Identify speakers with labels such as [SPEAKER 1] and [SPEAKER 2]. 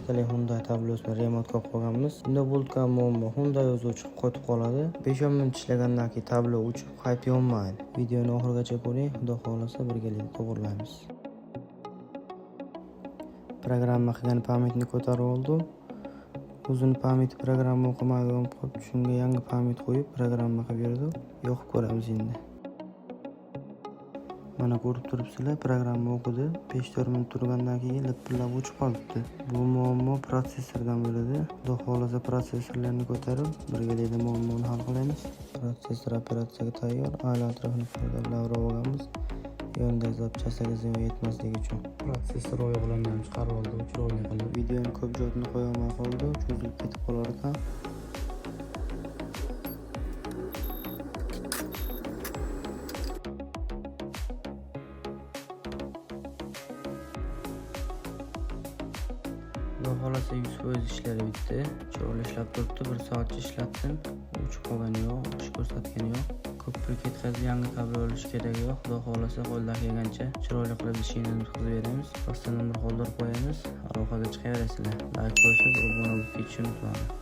[SPEAKER 1] vaqtida Hyundai tablosini remont qilib qo'yganmiz. Bunda bo'lgan muammo Hyundai o'zi o'chib qotib qoladi. 5-10 minut ishlagandan keyin tablo o'chib qayta yonmaydi. Videoni oxirigacha ko'ring, xudo xolasa birgalikda to'g'rilaymiz. Programma qilgan pamitni ko'tarib oldim. Uzun pamit programma o'qimaydigan qolib, shunga yangi pamit qo'yib programma qilib berdim. Yo'q ko'ramiz endi. Mana ko'rib turibsizlar, programma o'qidi. 5-4 minut turgandan keyin lipillab o'chib qolibdi. Bu muammo protsessordan bo'ladi. Xudo xolasa protsessorlarni ko'tarib, birgalikda muammoni hal qilamiz. Protsessor operatsiyaga tayyor. Aylan atrofini farzandlar olganmiz. Yonda zapchastlarga ziyon yetmasligi uchun protsessor oyoqlarini chiqarib oldi, chiroyli qilib. Videoni ko'p joyini qo'ya olmay qoldi, cho'zilib ketib qolar ekan. Xudo xolasa 100% ishlari bitdi. Chiroyli ishlab turibdi. 1 soatcha ishlatdim. O'chib qolgani yo'q, ish ko'rsatgani yo'q. Ko'prik yetkazib yangi tablo olish kerak yo'q. Xudo xolasa qo'ldan kelgancha chiroyli qilib ishini qilib beramiz. Pastdan numar qoldirib qo'yamiz. Aloqaga chiqaverasizlar. Like qo'ysangiz obuna bo'lib ketishni unutmang.